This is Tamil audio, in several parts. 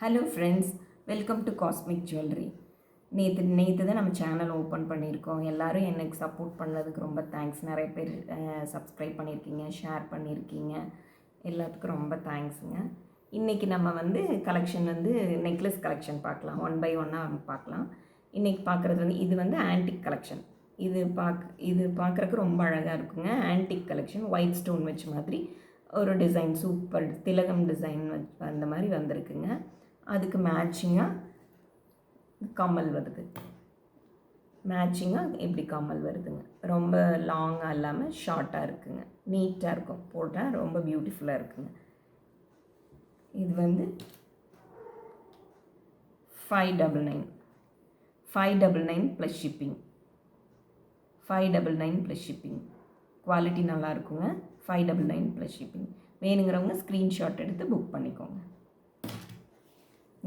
Hello friends, welcome to cosmic jewellery. நேற்று தான் நம்ம சேனல் ஓப்பன் பண்ணியிருக்கோம். எல்லோரும் எனக்கு சப்போர்ட் பண்ணதுக்கு ரொம்ப தேங்க்ஸ். நிறைய பேர் சப்ஸ்கிரைப் பண்ணியிருக்கீங்க, ஷேர் பண்ணியிருக்கீங்க. எல்லாத்துக்கும் ரொம்ப தேங்க்ஸுங்க. இன்றைக்கி நம்ம கலெக்ஷன் நெக்லஸ் கலெக்ஷன் பார்க்கலாம். ஒன் பை ஒன்னாக பார்க்கலாம். இன்றைக்கி பார்க்குறது இது ஆன்டிக் கலெக்ஷன். இது பார்க்குறக்கு ரொம்ப அழகாக இருக்குங்க. ஆன்டிக் கலெக்ஷன், ஒயிட் ஸ்டோன் வச்ச மாதிரி ஒரு டிசைன், சூப்பர் திலகம் டிசைன் அந்த மாதிரி வந்திருக்குங்க. அதுக்கு மேட்சிங்காக கம்மல் வருது. மேட்சிங்காக எப்படி கம்மல் வருதுங்க. ரொம்ப லாங்காக இல்லாமல் ஷார்ட்டாக இருக்குங்க. நீட்டாக இருக்கும், போட்டால் ரொம்ப பியூட்டிஃபுல்லாக இருக்குங்க. இது 599 599 plus shipping. 599 plus shipping. Quality நல்லா இருக்குங்க. 599 ப்ளஸ் ஷிப்பிங். வேணுங்கிறவங்க ஸ்க்ரீன்ஷாட் எடுத்து புக் பண்ணிக்கோங்க.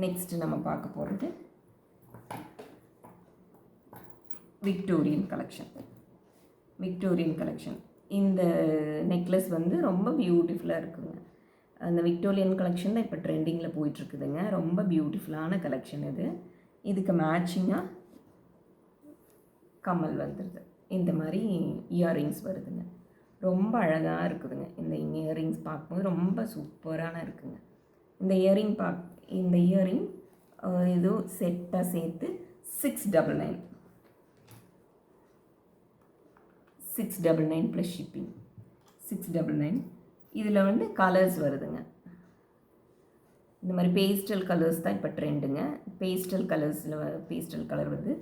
நெக்ஸ்ட்டு நம்ம பார்க்க போகிறது விக்டோரியன் கலெக்ஷன். விக்டோரியன் கலெக்ஷன் இந்த நெக்லஸ் ரொம்ப பியூட்டிஃபுல்லாக இருக்குங்க. அந்த விக்டோரியன் கலெக்ஷன் தான் இப்போ ட்ரெண்டிங்கில் போயிட்டுருக்குதுங்க. ரொம்ப பியூட்டிஃபுல்லான கலெக்ஷன் இது. இதுக்கு மேட்சிங்காக கம்மல் வந்துடுது. இந்த மாதிரி இயர்ரிங்ஸ் வருதுங்க. ரொம்ப அழகாக இருக்குதுங்க. இந்த இயர்ரிங்ஸ் பார்க்கும்போது ரொம்ப சூப்பரான இருக்குங்க. இந்த இயரிங் இது செட்டாக சேர்த்து 699 699 ப்ளஸ் ஷிப்பிங். 699. இதில் கலர்ஸ் வருதுங்க. இந்த மாதிரி பேஸ்டல் கலர்ஸ் தான் இப்போ ட்ரெண்டுங்க. பேஸ்டல் கலர் வருது.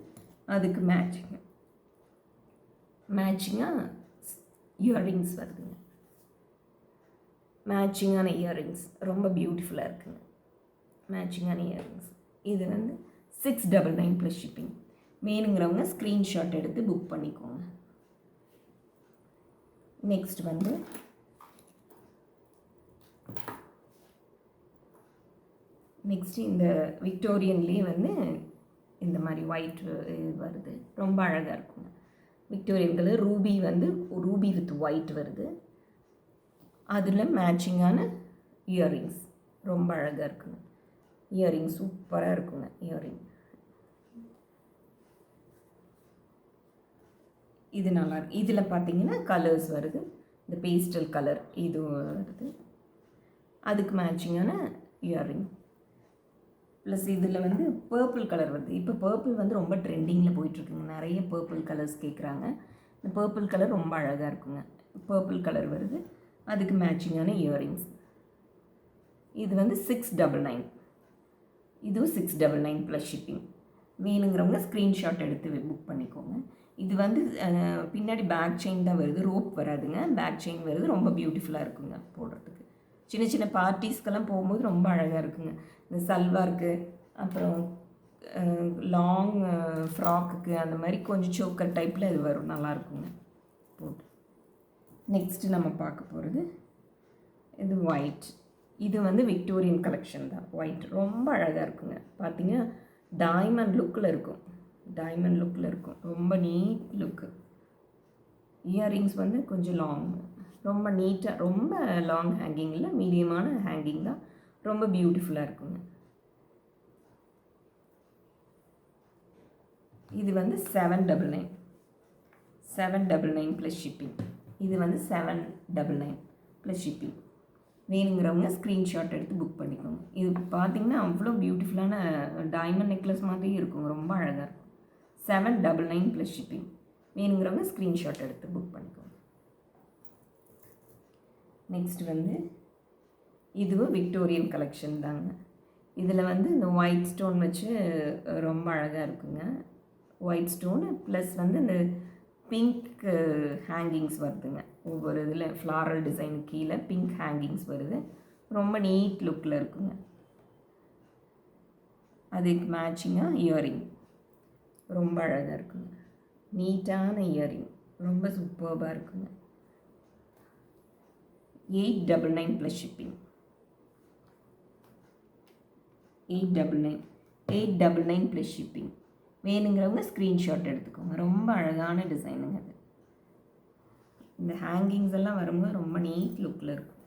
அதுக்கு மேட்சிங்காக இயர்ரிங்ஸ் வருதுங்க. மேட்சிங்கான இயர்ரிங்ஸ் ரொம்ப பியூட்டிஃபுல்லாக இருக்குங்க. மேட்சிங்கான இயர்ரிங்ஸ். இது 699 ப்ளஸ் ஷிப்பிங். வேணுங்கிறவங்க ஸ்க்ரீன்ஷாட் எடுத்து புக் பண்ணிக்கோங்க. நெக்ஸ்ட் இந்த விக்டோரியன்லேயே இந்த மாதிரி ஒயிட் வருது. ரொம்ப அழகாக இருக்குங்க. Victorian colour Ruby with white வருது. அதில் மேட்சிங்கான இயர்ரிங்ஸ் ரொம்ப அழகாக இருக்குங்க. இயர்ரிங் சூப்பராக இருக்குங்க. இயர்ரிங் இது நல்லா இருக்கு. இதில் பார்த்தீங்கன்னா கலர்ஸ் வருது. இந்த பேஸ்டல் கலர் இது வருது. அதுக்கு மேட்சிங்கான இயர்ரிங். ப்ளஸ் இதில் பர்பிள் கலர் வருது. இப்போ பர்பிள் ரொம்ப ட்ரெண்டிங்கில் போயிட்டுருக்குங்க. நிறைய பர்பிள் கலர்ஸ் கேட்குறாங்க. இந்த பர்பிள் கலர் ரொம்ப அழகாக இருக்குங்க. பர்பிள் கலர் வருது. அதுக்கு மேட்சிங்கான இயர்ரிங்ஸ். இது 699. இதுவும் 699 ப்ளஸ் ஷிப்பிங். வேணுங்கிறவங்க ஸ்க்ரீன்ஷாட் எடுத்து புக் பண்ணிக்கோங்க. இது பின்னாடி பேக் செயின் தான் வருது. ரோப் வராதுங்க. பேக் செயின் வருது. ரொம்ப பியூட்டிஃபுல்லாக இருக்குங்க போடுறதுக்கு. சின்ன சின்ன பார்ட்டிஸ்க்கெல்லாம் போகும்போது ரொம்ப அழகாக இருக்குங்க. இந்த சல்வாருக்கு, அப்புறம் லாங் ஃப்ராக்குக்கு, அந்த மாதிரி கொஞ்சம் சோக்கர் டைப்பில் இது வரும். நல்லாயிருக்குங்க போட்டு. நெக்ஸ்ட்டு நம்ம பார்க்க போகிறது இது ஒயிட். இது விக்டோரியன் கலெக்ஷன் தான். ஒயிட் ரொம்ப அழகாக இருக்குங்க. பார்த்தீங்கன்னா டைமண்ட் லுக்கில் இருக்கும். ரொம்ப நீட் லுக்கு. இயர்ரிங்ஸ் கொஞ்சம் லாங், ரொம்ப நீட்டாக, ரொம்ப லாங் ஹேங்கிங் இல்லை, மீடியமான ஹேங்கிங் தான். ரொம்ப பியூட்டிஃபுல்லாக இருக்குங்க. இது 799 ப்ளஸ் ஷிப்பிங். இது 799 ப்ளஸ் ஷிப்பிங். வேணுங்கிறவங்க ஸ்க்ரீன்ஷாட் எடுத்து புக் பண்ணிக்கோங்க. இது பார்த்திங்கன்னா அவ்வளோ பியூட்டிஃபுல்லான டைமண்ட் நெக்லஸ் மாதிரி இருக்குங்க. ரொம்ப அழகாக இருக்கும். 799 ப்ளஸ் ஷிப்பிங். வேணுங்கிறவங்க ஸ்க்ரீன்ஷாட் எடுத்து புக் பண்ணிக்கோங்க. நெக்ஸ்ட் இதுவும் விக்டோரியன் கலெக்ஷன் தாங்க. இதில் இந்த ஒயிட் ஸ்டோன் வச்சு ரொம்ப அழகாக இருக்குங்க. ஒயிட் ஸ்டோனு ப்ளஸ் இந்த பிங்க் ஹேங்கிங்ஸ் வருதுங்க. ஒவ்வொரு இதில் ஃப்ளாரல் டிசைனுக்கு கீழே பிங்க் ஹேங்கிங்ஸ் வருது. ரொம்ப நீட் லுக்கில் இருக்குங்க. அதுக்கு மேட்சிங்காக இயர்ரிங் ரொம்ப அழகாக இருக்குங்க. நீட்டான இயர்ரிங் ரொம்ப சூப்பர்பாக இருக்குங்க. 899 ப்ளஸ் ஷிப்பிங். 899 plus shipping. வேணுங்கிறவங்க ஸ்க்ரீன்ஷாட் எடுத்துக்கோங்க. ரொம்ப அழகான டிசைனுங்க அது. இந்த ஹேங்கிங்ஸ் எல்லாம் வரும்போது ரொம்ப நீட் லுக்கில் இருக்கும்.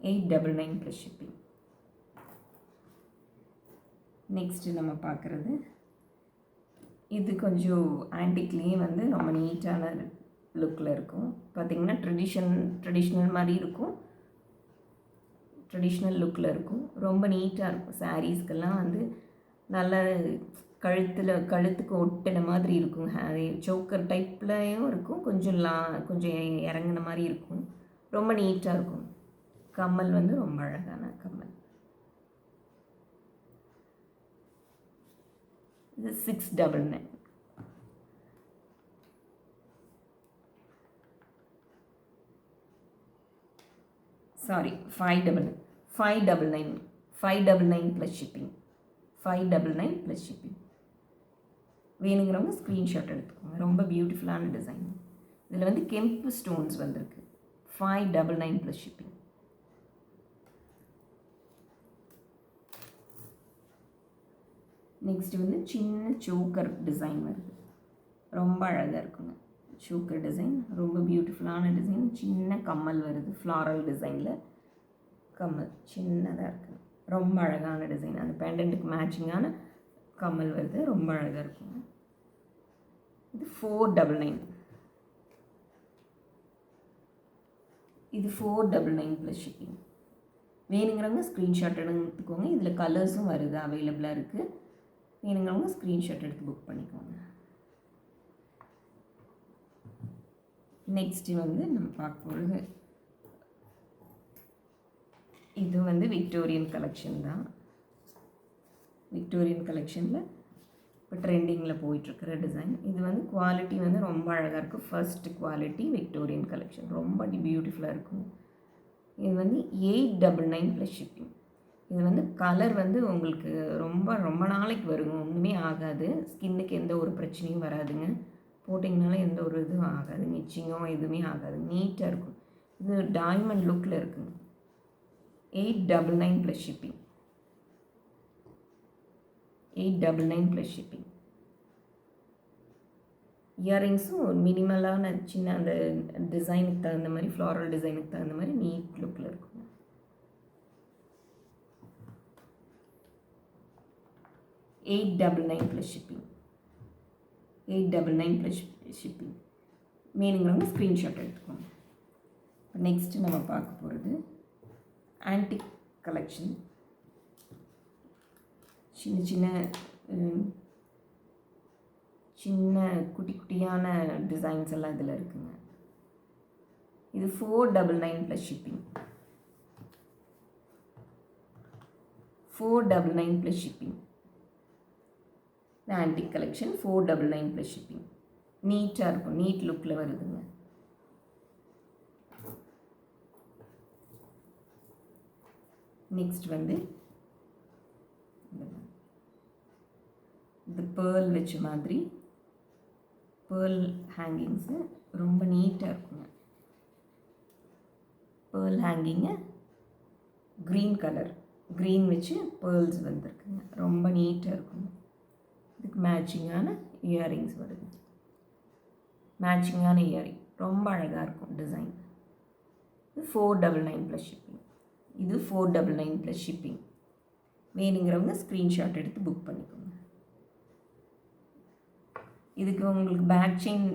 899 ப்ளஸ் ஷிப்பிங். நெக்ஸ்ட்டு நம்ம பார்க்குறது இது கொஞ்சம் ஆன்டிக்லேயே வந்து ரொம்ப நீட்டான லுக்கில் இருக்கும். பார்த்திங்கன்னா ட்ரெடிஷ்னல் மாதிரி இருக்கும், ட்ரெடிஷ்னல் லுக்கில் இருக்கும். ரொம்ப நீட்டாக இருக்கும். சாரீஸ்க்கெல்லாம் வந்து நல்ல கழுத்துக்கு ஒட்டின மாதிரி இருக்கும். சோக்கர் டைப்லையும் இருக்கும், கொஞ்சம் இறங்கின மாதிரி இருக்கும். ரொம்ப நீட்டாக இருக்கும். கம்மல் வந்து ரொம்ப அழகான கம்மல். இது 699. Sorry 599. 599 plus shipping. 599 plus shipping. வேணுங்கிறவங்க ஸ்க்ரீன்ஷாட் எடுத்துக்கோங்க. ரொம்ப பியூட்டிஃபுல்லான டிசைன். இதில் வந்து கெம்பு ஸ்டோன்ஸ் வந்திருக்கு. 599 ப்ளஸ் ஷிப்பிங். நெக்ஸ்ட்டு வந்து சின்ன சோக்கர் டிசைன் வருது. ரொம்ப அழகாக இருக்குங்க. சோக்கர் டிசைன் ரொம்ப பியூட்டிஃபுல்லான டிசைன். சின்ன கம்மல் வருது, ஃப்ளாரல் டிசைனில் கம்மல் சின்னதாக இருக்குது. ரொம்ப அழகான டிசைன். அந்த பெண்டன்ட்டுக்கு மேட்சிங்கான கம்மல் வருது. ரொம்ப அழகாக இருக்குங்க. இது 499. இது 499 ப்ளஸ் ஷிப்பிங். வேணுங்கிறவங்க ஸ்க்ரீன்ஷாட் எடுத்துக்கோங்க. இதில் கலர்ஸும் வருது, அவைலபிளாக இருக்குது. வேணுங்கிறவங்க ஸ்க்ரீன்ஷாட் எடுத்து புக் பண்ணிக்கோங்க. நெக்ஸ்ட்டு வந்து நம்ம பார்க்க போகிறது இது வந்து விக்டோரியன் கலெக்ஷன் தான். விக்டோரியன் கலெக்ஷனில் இப்போ ட்ரெண்டிங்கில் போயிட்டுருக்கிற டிசைன். இது வந்து குவாலிட்டி வந்து ரொம்ப அழகாக இருக்குது. ஃபர்ஸ்ட் குவாலிட்டி விக்டோரியன் கலெக்ஷன் ரொம்ப பியூட்டிஃபுல்லாக இருக்கும். இது வந்து 899 ப்ளஸ் ஷிப்பிங். இது வந்து கலர் வந்து உங்களுக்கு ரொம்ப நாளைக்கு வருங்க. ஒன்றுமே ஆகாது. ஸ்கின்னுக்கு எந்த ஒரு பிரச்சனையும் வராதுங்க. போட்டிங்கனால எந்த ஒரு இதுவும் ஆகாது. இச்சிங்கோ எதுவுமே ஆகாது. நீட்டாக இருக்கும். இது டைமண்ட் லுக்கில் இருக்குங்க. 899 ப்ளஸ் ஷிப்பிங். 899 plus shipping. இயரிங்ஸும் ஒரு மினிமலான சின்ன அந்த டிசைனுக்கு தகுந்த மாதிரி, ஃப்ளாரல் டிசைனுக்கு தகுந்த மாதிரி நீட் லுக்கில் இருக்கும். 899 ப்ளஸ் ஷிப்பிங். 899 plus shipping. வேணுங்கிறவங்க ஸ்க்ரீன்ஷாட் எடுத்துக்கோங்க. இப்போ நெக்ஸ்ட்டு நம்ம பார்க்க போகிறது ஆன்டிக் கலெக்ஷன். சின்ன குட்டி குட்டியான டிசைன்ஸ் எல்லாம் இதில் இருக்குங்க. இது 499 plus shipping. 499 plus shipping. Antique collection 499 plus shipping. நீட்டாக இருக்கும். நீட் லுக்கில் வருதுங்க. நெக்ஸ்ட் வந்து இந்த பேர்ல் வச்ச மாதிரி பேர்ல் ஹேங்கிங்ஸு ரொம்ப நீட்டாக இருக்குங்க. Pearl hanging green colour, green வச்சு பேர்ல்ஸ் வந்துருக்குங்க. ரொம்ப நீட்டாக இருக்குங்க. இதுக்கு மேட்சிங்கான இயரிங்ஸ் வருது. மேட்சிங்கான இயரிங் ரொம்ப அழகாக இருக்கும் டிசைன். இது 499 ப்ளஸ் ஷிப்பிங். இது 499 ப்ளஸ் ஷிப்பிங். வேணுங்கிறவங்க ஸ்க்ரீன்ஷாட் எடுத்து புக் பண்ணிக்கோங்க. இதுக்கு உங்களுக்கு பேக் செயின்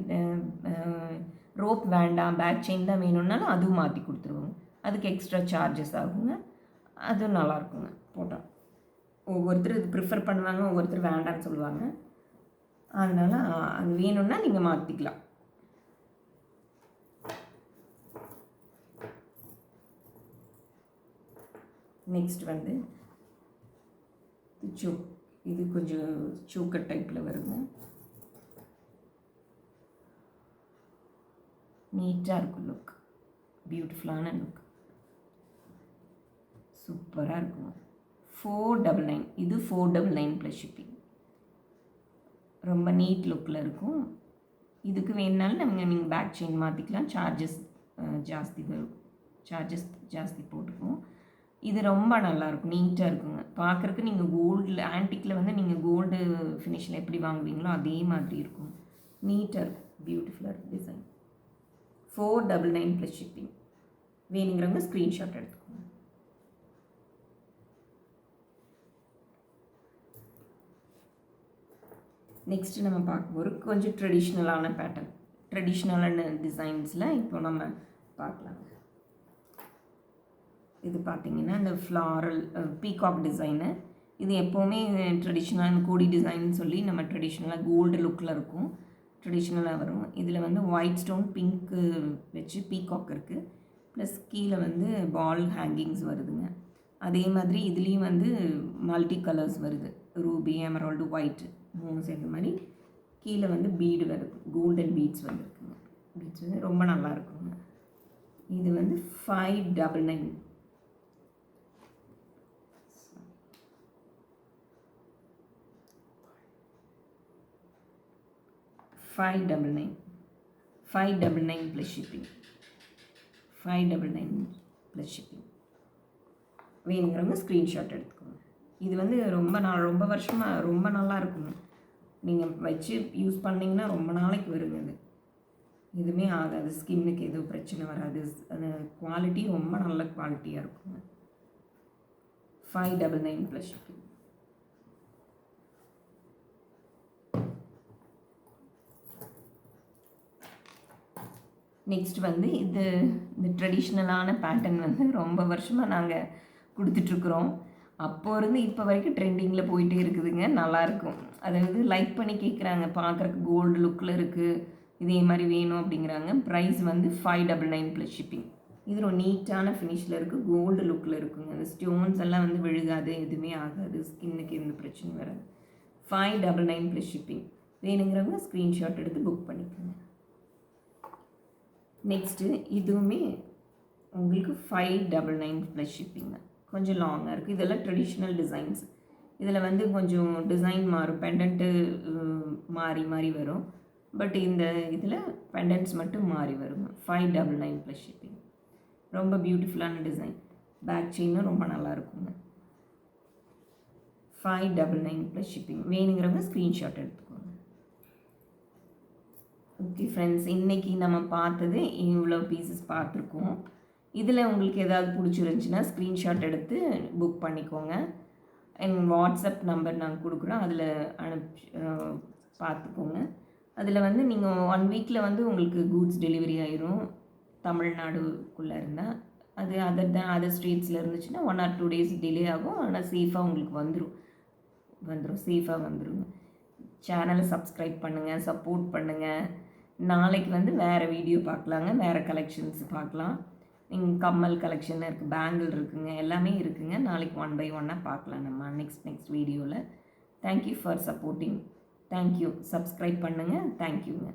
ரோப் வேண்டாம், பேக் செயின் தான் வேணும்னாலும் அதுவும் மாற்றி கொடுத்துருவோங்க. அதுக்கு எக்ஸ்ட்ரா சார்ஜஸ் ஆகுங்க. அதுவும் நல்லாயிருக்குங்க போட்டால். ஒவ்வொருத்தர் இது ப்ரிஃபர் பண்ணுவாங்க, ஒவ்வொருத்தர் வேண்டான்னு சொல்லுவாங்க. அதனால் அது வேணும்னா நீங்கள் மாற்றிக்கலாம். நெக்ஸ்ட் வந்து இது கொஞ்சம் சோக்கர் டைப்பில் வருங்க. நீட்டாக இருக்கும் லுக். பியூட்டிஃபுல்லான லுக். சூப்பராக இருக்குங்க. 499. இது 499 ப்ளஸ் ஷிப்பிங். ரொம்ப நீட் லுக்கில் இருக்கும். இதுக்கு வேணுனாலும் நீங்கள் பேக் செயின் மாற்றிக்கலாம். சார்ஜஸ் ஜாஸ்தி வரும். சார்ஜஸ் ஜாஸ்தி போட்டுக்குவோம். இது ரொம்ப நல்லாயிருக்கும். நீட்டாக இருக்குங்க. பார்க்குறக்கு நீங்கள் கோல்டில் ஆன்டிக்கில் வந்து நீங்கள் கோல்டு ஃபினிஷில் எப்படி வாங்குவீங்களோ அதே மாதிரி இருக்கும். நீட்டாக இருக்கும். பியூட்டிஃபுல்லாக இருக்கும் டிசைன். 499 plus shipping. வேணுங்கிறவங்க ஸ்க்ரீன்ஷாட் எடுத்துக்கோங்க. நெக்ஸ்ட்டு நம்ம பார்க்க போகிற கொஞ்சம் ட்ரெடிஷ்னலான பேட்டர்ன், ட்ரெடிஷ்னலான டிசைன்ஸில் இப்போ நம்ம பார்க்கலாம். இது பார்த்திங்கன்னா இந்த ஃப்ளாரல் பீகாக் டிசைனு. இது எப்போவுமே ட்ரெடிஷ்னலாக கோடி டிசைன் சொல்லி நம்ம ட்ரெடிஷ்னலாக கோல்டு லுக்கில் இருக்கும், ட்ரெடிஷ்னலாக வரும். இதில் வந்து ஒயிட் ஸ்டோன் பிங்க்கு வச்சு பீகாக் இருக்குது, ப்ளஸ் கீழே வந்து பால் ஹேங்கிங்ஸ் வருதுங்க. அதே மாதிரி இதுலேயும் வந்து மல்டி கலர்ஸ் வருது, ரூபி, எமரால்டு, ஒயிட்டு 3 சேர்ந்த மாதிரி. கீழே வந்து பீடு வருது, கோல்டன் பீட்ஸ் வந்துருக்குங்க. பீட்ஸ் வந்து ரொம்ப நல்லா இருக்குங்க. இது வந்து 599. 599 ப்ளஸ் ஷிப்பிங். 599 plus shipping. வேணுங்கிறவங்க ஸ்க்ரீன்ஷாட் எடுத்துக்கோங்க. இது வந்து ரொம்ப வருஷமாக ரொம்ப நல்லா இருக்குங்க. நீங்கள் வச்சு யூஸ் பண்ணிங்கன்னா ரொம்ப நாளைக்கு வருங்க. இது எதுவுமே ஆகாது, ஸ்கின்னுக்கு எதுவும் பிரச்சனை வராது. அந்த குவாலிட்டி ரொம்ப நல்ல குவாலிட்டியாக இருக்குங்க. 599 ப்ளஸ் ஷிப்பிங். நெக்ஸ்ட் வந்து இந்த ட்ரெடிஷ்னலான பேட்டர்ன் வந்து ரொம்ப வருஷமாக நாங்கள் கொடுத்துட்ருக்குறோம். அப்போது இருந்து இப்போ வரைக்கும் ட்ரெண்டிங்கில் போயிட்டே இருக்குதுங்க, நல்லாயிருக்கும். அதாவது லைக் பண்ணி கேட்குறாங்க, பார்க்குறக்கு கோல்டு லுக்கில் இருக்குது, இதே மாதிரி வேணும் அப்படிங்கிறாங்க. ப்ரைஸ் வந்து 599 ப்ளஸ் ஷிப்பிங். இது ஒரு நீட்டான ஃபினிஷில் இருக்குது, கோல்டு லுக்கில் இருக்குங்க. அந்த ஸ்டோன்ஸ் எல்லாம் வந்து விழுகாது, எதுவுமே ஆகாது, ஸ்கின்னுக்கு எந்த பிரச்சனையும் வராது. 599 ப்ளஸ் ஷிப்பிங். வேணுங்கிறவங்க ஸ்க்ரீன்ஷாட் எடுத்து புக் பண்ணிக்கோங்க. நெக்ஸ்ட்டு இதுவுமே உங்களுக்கு 599 ப்ளஸ் ஷிப்பிங்க. கொஞ்சம் லாங்காக இருக்குது. இதெல்லாம் ட்ரெடிஷ்னல் டிசைன்ஸ். இதில் வந்து கொஞ்சம் டிசைன் மாறும், பெண்டன்ட்டு மாறி மாறி வரும். பட் இந்த இதில் பெண்டன்ட்ஸ் மட்டும் மாறி வருங்க. 599 ப்ளஸ் ஷிப்பிங். ரொம்ப பியூட்டிஃபுல்லான டிசைன். பேக் செயினும் ரொம்ப நல்லா இருக்குங்க. 599 ப்ளஸ் ஷிப்பிங். வேணுங்கிறவங்க ஸ்க்ரீன்ஷாட் எடுத்துக்கோங்க. ஓகே ஃப்ரெண்ட்ஸ், இன்றைக்கி நம்ம பார்த்தது இவ்வளோ பீசஸ் பார்த்துருக்கோம். இதில் உங்களுக்கு ஏதாவது பிடிச்சிருந்துச்சின்னா ஸ்க்ரீன்ஷாட் எடுத்து புக் பண்ணிக்கோங்க. என் வாட்ஸ்அப் நம்பர் நாங்கள் கொடுக்குறோம், அதில் பார்த்துக்கோங்க. அதில் வந்து நீங்கள் 1 வீக்கில் வந்து உங்களுக்கு கூட்ஸ் டெலிவரி ஆயிரும். தமிழ்நாடுக்குள்ளே இருந்தால். அது அதர் ஸ்டேட்ஸில் இருந்துச்சுன்னா 1 or 2 days டிலே ஆகும். ஆனால் சேஃபாக உங்களுக்கு வந்துடும், சேஃபாக வந்துடுங்க. சேனலை சப்ஸ்கிரைப் பண்ணுங்கள், சப்போர்ட் பண்ணுங்கள். நாளைக்கு வந்து வேறு வீடியோ பார்க்கலாங்க, வேறு கலெக்ஷன்ஸ் பார்க்கலாம். கம்மல் கலெக்ஷன் இருக்குது, பேங்கிள் இருக்குங்க, எல்லாமே இருக்குங்க. நாளைக்கு 1 by 1 பார்க்கலாம் நம்ம நெக்ஸ்ட் வீடியோவில். Thank you for supporting. Thank you. Subscribe பண்ணுங்கள். தேங்க்யூங்க.